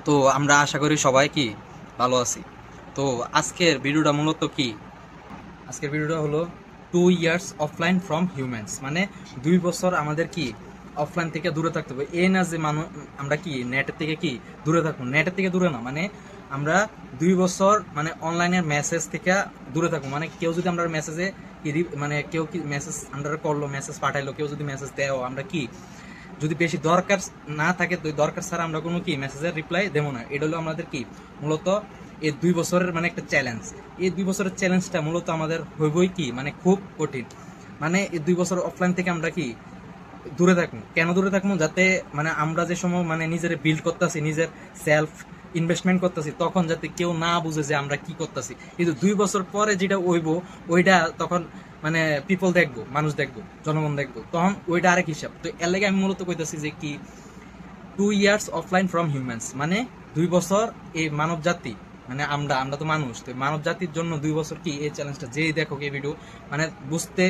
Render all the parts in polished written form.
তো আমরা আশা করি সবাই কি ভালো আছি। তো আজকের ভিডিওটা মূলত কি, আজকের ভিডিওটা হলো 2 ইয়ার্স অফলাইন ফ্রম হিউম্যানস, মানে 2 বছর আমাদের কি অফলাইন থেকে দূরে থাকতে হবে। এই না যে আমরা কি নেটের থেকে কি দূরে থাকবো, নেটের থেকে দূরে না, মানে আমরা 2 বছর মানে অনলাইনের মেসেজ থেকে দূরে থাকবো। মানে কেউ যদি আমরা মেসেজে মানে কেউ কি মেসেজ আমরা করলো, মেসেজ পাঠাইলো, কেউ যদি মেসেজ দেও, আমরা কি যদি বেশি দরকার না থাকে তো দরকার ছাড়া আমরা কোনো কি মেসেজের রিপ্লাই দেবো না। এটা হলো আমাদের কি মূলত এই 2 বছরের মানে একটা চ্যালেঞ্জ। এই 2 বছরের চ্যালেঞ্জটা মূলত আমাদের হইবই কি মানে খুব কঠিন। মানে এই 2 বছর অফলাইন থেকে আমরা কি দূরে থাকবো। কেন দূরে থাকবো? যাতে মানে আমরা যে সময় মানে নিজের বিল্ড করতেছি, নিজের সেলফ ইনভেস্টমেন্ট করতেছি, তখন যাতে কেউ না বুঝে যে আমরা কি করতেছি। কিন্তু 2 বছর পরে যেটা হইব ওইটা তখন মানে পিপল দেখবো, মানুষ দেখবো, জনগণ দেখবো, তখন ওইটা আরেক হিসাব। তো এর লাগে আমি মূলত কইতেছি যে কি 2 ইয়ার্স অফলাইন ফ্রম হিউম্যানস, মানে 2 বছর এই মানব জাতি, মানে আমরা আমরা তো মানুষ, তো মানব জাতির জন্য 2 বছর কি এই চ্যালেঞ্জটা যেই দেখো এই ভিডিও মানে বুঝতে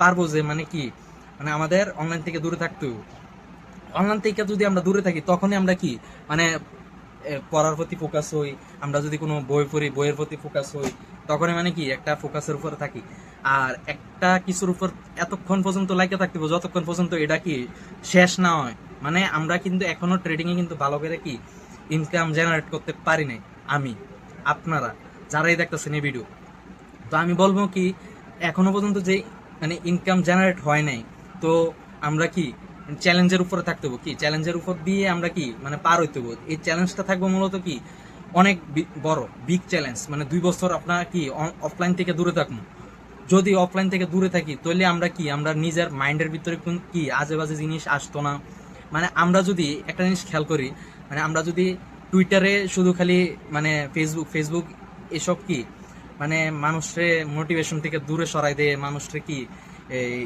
পারবো যে মানে কি মানে আমাদের অনলাইন থেকে দূরে থাকতে হবে। অনলাইন থেকে যদি আমরা দূরে থাকি তখনই আমরা কি মানে পড়ার প্রতি ফোকাস হই। আমরা যদি কোনো বই পড়ি, বইয়ের প্রতি ফোকাস হই, তখনই মানে কি একটা ফোকাসের উপরে থাকি। আর একটা কিছুর উপর এতক্ষণ পর্যন্ত লাইকে থাকতে হবে যতক্ষণ পর্যন্ত এটা কি শেষ না হয়। মানে আমরা কিন্তু এখনো ট্রেডিং এ কিন্তু ভালো করে কি ইনকাম জেনারেট করতে পারি নাই। আমি, আপনারা যারাই দেখতেছেন এই ভিডিও, তো আমি বলবো কি এখনো পর্যন্ত যে মানে ইনকাম জেনারেট হয় নাই, তো আমরা কি চ্যালেঞ্জের উপরে থাকতে হবে। কি চ্যালেঞ্জের উপর দিয়ে আমরা কি মানে পার হইতে হবে। এই চ্যালেঞ্জটা থাকবো মূলত কি অনেক বড় বিগ চ্যালেঞ্জ। মানে 2 বছর আপনার কি অফলাইন থেকে দূরে থাকবো। যদি অফলাইন থেকে দূরে থাকি তাহলে আমরা কি আমরা নিজের মাইন্ডের ভিতরে কি আজে বাজে জিনিস আসতো না। মানে আমরা যদি একটা জিনিস খেয়াল করি, মানে আমরা যদি টুইটারে শুধু খালি মানে ফেসবুক ফেসবুক এসব কি মানে মানুষরে মোটিভেশন থেকে দূরে সরাই দেয়, মানুষরে কি এই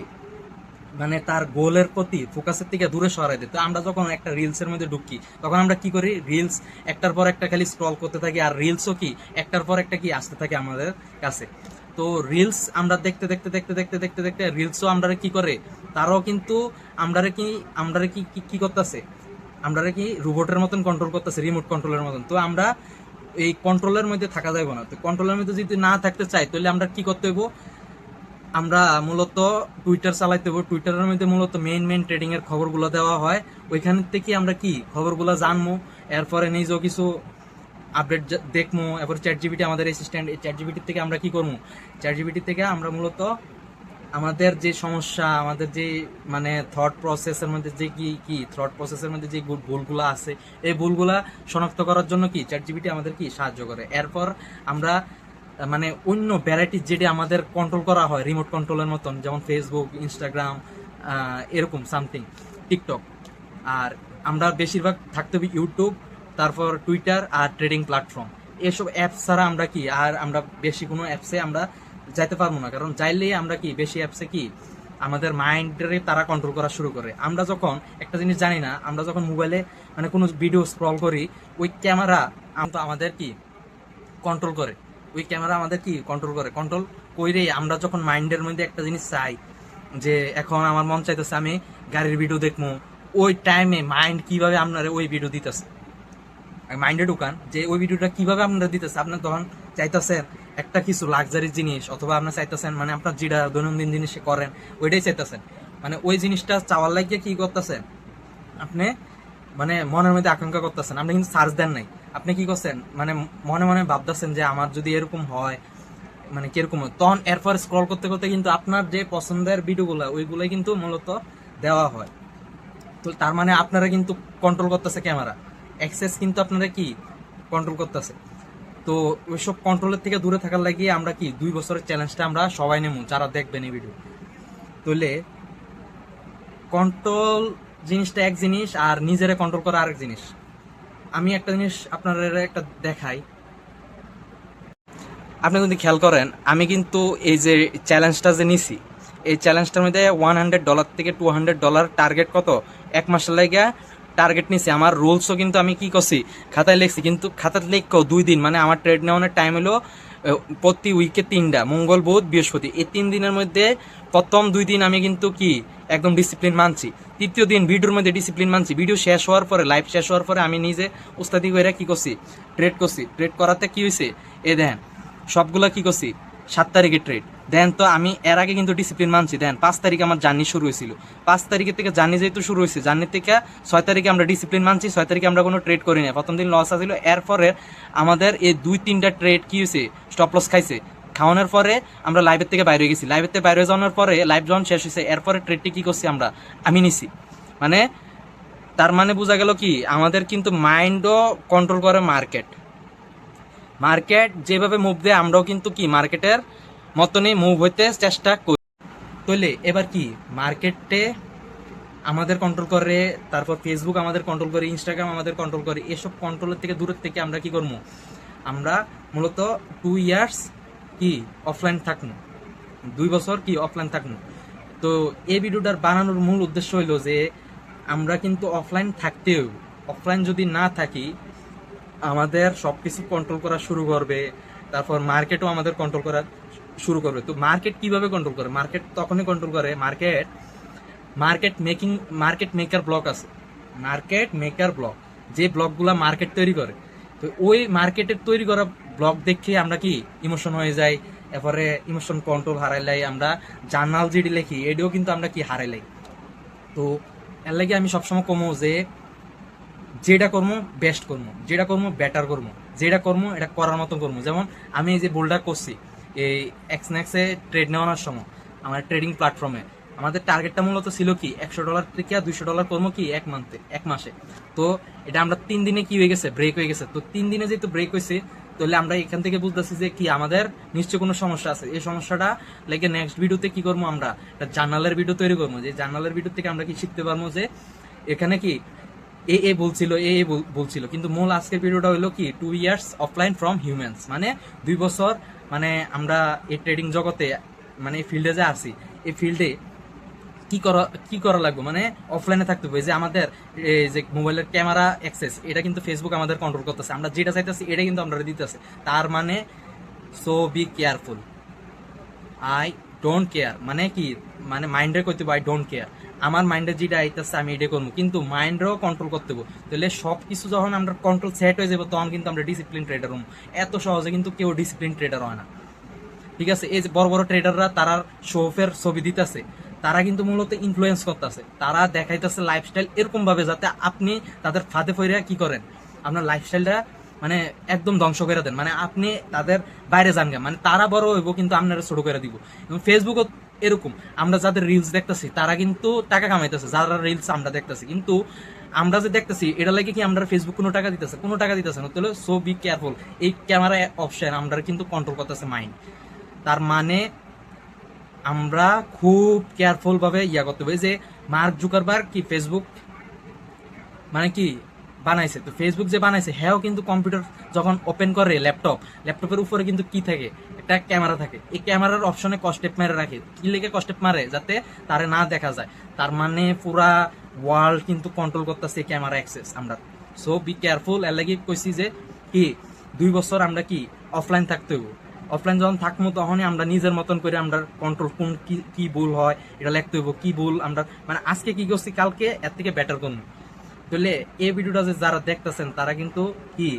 মানে তার গোলের প্রতি ফোকাসের থেকে দূরে সরাই দেয়। তো আমরা যখন একটা রিলসের মধ্যে ঢুকি তখন আমরা কি করি, রিলস একটার পর একটা খালি স্ক্রল করতে থাকি, আর রিলসও কি একটার পর একটা কি আসতে থাকে আমাদের কাছে। তো রিলস আমরা দেখতে দেখতে দেখতে দেখতে দেখতে দেখতে রিলসও আমরা কি করে, তারাও কিন্তু আমরা কি কি করতেছে, আমরা কি রোবটের মতন কন্ট্রোল করতেছে, রিমোট কন্ট্রোলের মতন। তো আমরা এই কন্ট্রোলের মধ্যে থাকা যাবে না। তো কন্ট্রোলের মধ্যে যদি না থাকতে চাই তাহলে আমরা কি করতে হইব, আমরা মূলত টুইটার চালাইতে হবো। টুইটারের মধ্যে মূলত মেইন ট্রেডিং এর খবরগুলো দেওয়া হয়, ওইখান থেকে আমরা কি খবরগুলো জানবো। এরপরে নিজেও কিছু আপডেট দেখবো। এরপর চ্যাট জিপিটি আমাদের অ্যাসিস্ট্যান্ট, এই চ্যাট জিপিটি থেকে আমরা কি করবো, চ্যাট জিপিটি থেকে আমরা মূলত আমাদের যে সমস্যা, আমাদের যে মানে থট প্রসেসের মধ্যে যে কি থট প্রসেসের মধ্যে যে ভুলগুলো আছে, এই ভুলগুলা শনাক্ত করার জন্য কি চ্যাট জিপিটি আমাদের কি সাহায্য করে। এরপর আমরা মানে অন্য ভ্যারাইটি যেটি আমাদের কন্ট্রোল করা হয় রিমোট কন্ট্রোলের মতন, যেমন ফেসবুক, ইনস্টাগ্রাম, এরকম সামথিং, টিকটক। আর আমরা বেশিরভাগ থাকতে হবে ইউটিউব, তারপর টুইটার আর ট্রেডিং প্ল্যাটফর্ম। এসব অ্যাপস ছাড়া আমরা কি আর আমরা বেশি কোনো অ্যাপসে আমরা যাইতে পারবো না। কারণ চাইলেই আমরা কি বেশি অ্যাপসে কি আমাদের মাইন্ডে তারা কন্ট্রোল করা শুরু করে। আমরা যখন একটা জিনিস জানি না, আমরা যখন মোবাইলে মানে কোনো ভিডিও স্ক্রল করি, ওই ক্যামেরা আমাদের কি কন্ট্রোল করে, ওই ক্যামেরা আমাদের কি কন্ট্রোল করে। কন্ট্রোল কইরে আমরা যখন মাইন্ডের মধ্যে একটা জিনিস চাই, যে এখন আমার মন চাইতেছে আমি গাড়ির ভিডিও দেখবো, ওই টাইমে মাইন্ড কিভাবে আপনার ওই ভিডিও দিতেছে, মাইন্ডে ঢুকান যে ওই ভিডিওটা কিভাবে আপনারা দিতেছে। আপনার তখন চাইতেছেন একটা কিছু লাক্সারি জিনিস, অথবা আপনার চাইতেছেন মানে আপনার যেটা দৈনন্দিন জিনিসে করেন ওইটাই চাইতেছেন, মানে ওই জিনিসটা চাওয়ার লাগিয়ে কি করতেছেন আপনি, মানে মনের মধ্যে আকাঙ্ক্ষা করতেছেন। আপনি কিন্তু সার্চ দেন নাই, আপনি কি করছেন মানে মনে মনে ভাবতেছেন যে আমার যদি এরকম হয় মানে কিরকম হয়। তখন এরপর স্ক্রল করতে করতে কিন্তু আপনার যে পছন্দের ভিডিওগুলো ওইগুলোই কিন্তু মূলত দেওয়া হয়। তো তার মানে আপনারা কিন্তু কন্ট্রোল করতেছে ক্যামেরা, অ্যাক্সেস কিন্তু আপনারা কি কন্ট্রোল করতেছে। তো ওইসব কন্ট্রোলের থেকে দূরে থাকার লাগিয়ে আমরা কি 2 বছরের চ্যালেঞ্জটা আমরা সবাই নেব যারা দেখবেন এই ভিডিও। তাহলে কন্ট্রোল জিনিসটা এক জিনিস, আর নিজেরা কন্ট্রোল করা আরেক জিনিস। আমি একটা জিনিস আপনারা একটা দেখাই, আপনি যদি খেয়াল করেন আমি কিন্তু এই যে চ্যালেঞ্জটা যে নিছি, এই চ্যালেঞ্জটার মধ্যে $100 থেকে $200 টার্গেট কত এক মাসের লাগে টার্গেট নিছি, আমার রুলসও কিন্তু আমি কি করছি খাতায় লিখছি, কিন্তু খাতায় লিখো 2 দিন, মানে আমার ট্রেড নেওয়ানোর টাইম হলো প্রতি উইকে 3টা, মঙ্গল বুধ বৃহস্পতি। এই 3 দিনের মধ্যে প্রথম 2 দিন আমি কিন্তু কি একদম ডিসিপ্লিন মানছি, তৃতীয় দিন ভিডিওর মধ্যে ডিসিপ্লিন মানছি। ভিডিও শেষ হওয়ার পরে, লাইভ শেষ হওয়ার পরে আমি নিজে উস্তাদি করে কি করছি, ট্রেড করছি। ট্রেড করাতে কি হয়েছে, দেখেন সবগুলা কি করছি 7 তারিখে ট্রেড। দেন তো আমি এর আগে কিন্তু ডিসিপ্লিন মানছি। দেন 5 তারিখে আমার জার্নি শুরু হয়েছিল, 5 তারিখের থেকে জার্নি যেহেতু শুরু হয়েছে, জার্নি থেকে 6 তারিখে আমরা ডিসিপ্লিন মানছি, 6 তারিখে আমরা কোনো ট্রেড করি না। প্রথম দিন লস আসছিল, এরপরে আমাদের এই 2-3টা ট্রেড কি হয়েছে, স্টপ লস খাইছে। খাওয়ানোর পরে আমরা লাইভের থেকে বাইরে হয়ে গেছি, লাইভের থেকে বাইরে যাওয়ার পরে লাইভ যখন শেষ হয়েছে, এরপরে ট্রেডটি কি করছি আমি নিছি। মানে তার মানে বোঝা গেল কি আমাদের কিন্তু মাইন্ডও কন্ট্রোল করে মার্কেট। মার্কেট যেভাবে মুভ দেয় আমরাও কিন্তু কি মার্কেটের মতনই মুভ হইতে চেষ্টা করি। তাহলে এবার কি মার্কেটে আমাদের কন্ট্রোল করে, তারপর ফেসবুক আমাদের কন্ট্রোল করে, ইনস্টাগ্রাম আমাদের কন্ট্রোল করে। এসব কন্ট্রোলের থেকে দূরের থেকে আমরা কি করবো, আমরা মূলত 2 ইয়ার্স কি অফলাইন থাকবো, 2 বছর কি অফলাইন থাকবো। তো এই ভিডিওটার বানানোর মূল উদ্দেশ্য হইলো যে আমরা কিন্তু অফলাইন থাকতেও, অফলাইন যদি না থাকি আমাদের সব কিছু কন্ট্রোল করা শুরু করবে, তারপর মার্কেটও আমাদের কন্ট্রোল করা শুরু করবে। তো মার্কেট কিভাবে কন্ট্রোল করে, মার্কেট তখনই কন্ট্রোল করে, মার্কেট মেকার ব্লক আছে, মার্কেট মেকার ব্লক, যে ব্লকগুলা মার্কেট তৈরি করে। তো ওই মার্কেটের তৈরি করা ব্লক দেখে আমরা কি ইমোশন হয়ে যাই, এরপরে ইমোশন কন্ট্রোল হারাইলাই। আমরা জার্নাল যেটি লিখি এটিও কিন্তু আমরা কি হারাইলাই। তো এর লাগে আমি সবসময় কমো যে যেটা করবো বেস্ট করবো, যেটা করবো বেটার করবো, যেটা করবো এটা করার মতন করবো। যেমন আমি এই যে বোল্ডার করছি এই এক্সনেক্সে ট্রেড নেওয়ানোর সময় আমার ট্রেডিং প্ল্যাটফর্মে, আমাদের টার্গেটটা মূলত ছিল কি $100 থেকে $200 করবো কি এক মাসে। তো এটা আমরা 3 দিনে কি হয়ে গেছে, ব্রেক হয়ে গেছে। তো 3 দিনে যেহেতু ব্রেক হয়েছে, তাহলে আমরা এখান থেকে বুঝতেছি যে কি আমাদের নিশ্চয় কোনো সমস্যা আছে। এই সমস্যাটা লেগে নেক্সট ভিডিওতে কি করবো, আমরা একটা জার্নালের ভিডিও তৈরি করবো, যে জার্নালের ভিডিও থেকে আমরা কি শিখতে পারবো যে এখানে কি এ বলছিল। কিন্তু মূল আজকের ভিডিওটা হলো কি 2 ইয়ার্স অফলাইন ফ্রম হিউম্যানস, মানে 2 বছর, মানে আমরা এই ট্রেডিং জগতে মানে এই ফিল্ডে যে আছি, এই ফিল্ডে কি করা লাগবে, মানে অফলাইনে থাকতে হবে। যে আমাদের এই যে মোবাইলের ক্যামেরা অ্যাক্সেস, এটা কিন্তু ফেসবুক আমাদের কন্ট্রোল করতেছে, আমরা যেটা চাইতেছি এটা কিন্তু আমরা দিতেছে। তার মানে so be careful, I don't care, মানে কি মানে মাইন্ডে করতে হবে আই ডোন্ট কেয়ার। আমার মাইন্ডে যেটা আইতেছে আমি এটা করবো, কিন্তু মাইন্ডেও কন্ট্রোল করতে হবে। তাহলে সব কিছু যখন আমরা কন্ট্রোল সেট হয়ে যাবো, তখন কিন্তু আমরা ডিসিপ্লিন ট্রেডার হবো। এত সহজে কিন্তু কেউ ডিসিপ্লিন ট্রেডার হয় না, ঠিক আছে। এই যে বড় বড় ট্রেডাররা তারা শোফের ছবি দিতেছে, তারা কিন্তু মূলত ইনফ্লুয়েন্স করতেছে, তারা দেখাইতেছে লাইফস্টাইল এরকম ভাবে যাতে আপনি তাদের ফাঁদে পড়ে কি করেন, আপনার লাইফস্টাইলটা মানে একদম ধ্বংস করে দেন, মানে আপনি তাদের বাইরে যান গা, মানে তারা বড় হইব কিন্তু আপনারা ছোট করে দিব। এবং ফেসবুকও এরকম, আমরা যাদের রিলস দেখতেছি তারা কিন্তু টাকা কামাইতেছে, যারা রিলস আমরা দেখতেছি, কিন্তু আমরা যে দেখতেছি এটা লাগে কি আমরা ফেসবুক কোনো টাকা দিতেছে না। তাহলে সো বি কেয়ারফুল, এই ক্যামেরা অপশন আমরা কিন্তু কন্ট্রোল করতেছে মাইন্ড। তার মানে আমরা খুব কেয়ারফুল ভাবে করতে হবে। যে মার্ক জুকারবার্গ কি ফেসবুক মানে কি বানাইছে, তো ফেসবুক যে বানাইছে হ্যাঁ কিন্তু কম্পিউটার যখন ওপেন করে ল্যাপটপের উপরে কিন্তু কি থাকে, একটা ক্যামেরা থাকে। এই ক্যামেরার অপশনে কস্টেপ মেরে রাখে, কি লেগে কস্টেপ মারে, যাতে তারে না দেখা যায়। তার মানে পুরা ওয়ার্ল্ড কিন্তু কন্ট্রোল করতেছে ক্যামেরা অ্যাক্সেস আমরা। সো বি কেয়ারফুল, এর লাগি কইছি যে কি 2 বছর আমরা কি অফলাইন থাকতে হইব। অফলাইন যখন থাকবো তখনই আমরা নিজের মতন করে আমরা কন্ট্রোল কোন কি ভুল হয় এটা লিখতে হইব, কি ভুল আমরা মানে আজকে কি করছি কালকে এর থেকে বেটার করবো। তাহলে এই ভিডিওটা যে যারা দেখতেছেন তারা কিন্তু কি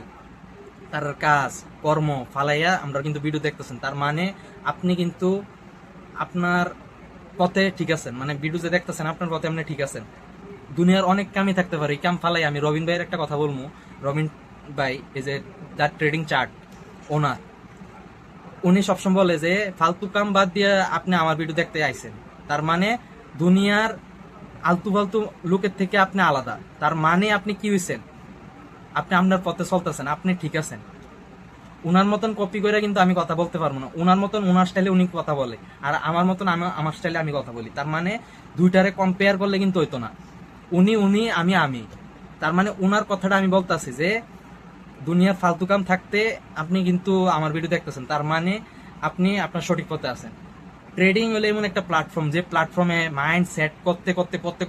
তার কাজ কর্ম ফালাইয়া আমরা কিন্তু ভিডিও দেখতেছেন, তার মানে আপনি কিন্তু আপনার পথে ঠিক আছেন, মানে ভিডিও যে দেখতেছেন আপনার পথে আপনি ঠিক আছেন। দুনিয়ার অনেক কামই থাকতে পারে, এই কাম ফালাই আমি রবিন ভাইয়ের একটা কথা বলবো। রবিন ভাই এই যে যার ট্রেডিং চার্ট ওনার, উনি সবসময় বলে যে ফালতু কাম বাদ দিয়ে আপনি আমার ভিডিও দেখতে আইছেন, তার মানে দুনিয়ার আলতু ফালতু লোকের থেকে আপনি আলাদা। তার মানে আপনি কি হয়েছেন, আপনি আপনার পথে চলতেছেন, আপনি ঠিক আছেন। উনার মতন কপি করে কিন্তু আমি কথা বলতে পারবো না, উনার মতন উনার স্টাইলে উনি কথা বলে, আর আমার মতন আমার স্টাইলে আমি কথা বলি। তার মানে দুইটারে কম্পেয়ার করলে কিন্তু হইতো না, উনি আমি। তার মানে উনার কথাটা আমি বলতেছি যে দুনিয়ার ফালতু কাম থাকতে আপনি কিন্তু আমার ভিডিও দেখতেছেন, তার মানে আপনি আপনার সঠিক পথে আছেন। ট্রেডিং হলো এমন একটা প্ল্যাটফর্ম, যে প্ল্যাটফর্মে মাইন্ড সেট করতে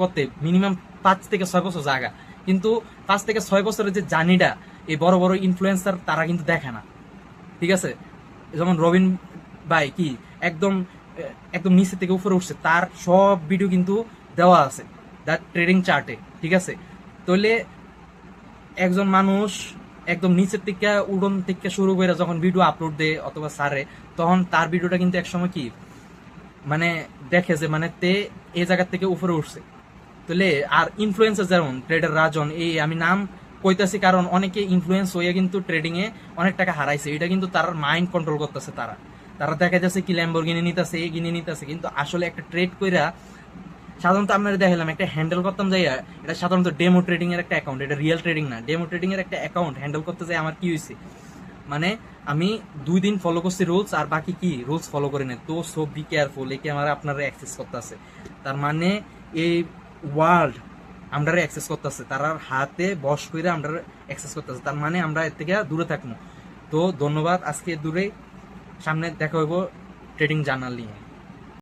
করতে মিনিমাম 5 থেকে 6 বছর জায়গা। কিন্তু 5 থেকে 6 বছরের যে জার্নিটা এই বড় বড় ইনফ্লুয়েন্সার তারা কিন্তু দেখে না, ঠিক আছে? যেমন রবিন ভাই কি একদম একদম নিচে থেকে উপরে উঠছে, তার সব ভিডিও কিন্তু দেওয়া আছে দ্য ট্রেডিং চার্টে, ঠিক আছে? তাহলে একজন মানুষ একদম নিচের থেকে উড়ন থেকে শুরু করে যখন ভিডিও আপলোড দেয় অথবা সারে, তখন তার ভিডিওটা কিন্তু একসময় কি মানে দেখে যে মানে তে এই জায়গা থেকে উপরে উঠছে। তাহলে আর ইনফ্লুয়েন্সার যেমন ট্রেডার রাজন, এই আমি নাম কইতাছি কারণ অনেকে ইনফ্লুয়েন্স হয়ে কিন্তু ট্রেডিং এ অনেক টাকা হারাইছে, এটা কিন্তু তার মাইন্ড কন্ট্রোল করতেছে। তারা তারা দেখা যাচ্ছে কি ল্যাম্বরগিনি নিতেছে, এই গিনি নিতেছে, কিন্তু আসলে একটা ট্রেড কইরা সাধারণত আপনারা দেখালাম একটা হ্যান্ডেল করতাম যাইয়া, এটা সাধারণত ডেমো ট্রেডিং এর একটা অ্যাকাউন্ট, এটা রিয়েল ট্রেডিং না, ডেমো ট্রেডিং এর একটা অ্যাকাউন্ট হ্যান্ডেল করতে যাই আমার কি হয়েছে, মানে আমি 2 দিন ফলো করছি রুলস, আর বাকি কি রুলস ফলো করি না। তো সো বি কেয়ারফুল, এই ক্যামেরা আপনারা অ্যাক্সেস করতেছে, তার মানে এই ওয়ার্ল্ড আমরা অ্যাক্সেস করতেছে, তারা হাতে বস করে আমরা অ্যাক্সেস করতেছে, তার মানে আমরা এর থেকে দূরে থাকবো। তো ধন্যবাদ, আজকে দূরে, সামনে দেখা হইব ট্রেডিং জার্নাল নিয়ে।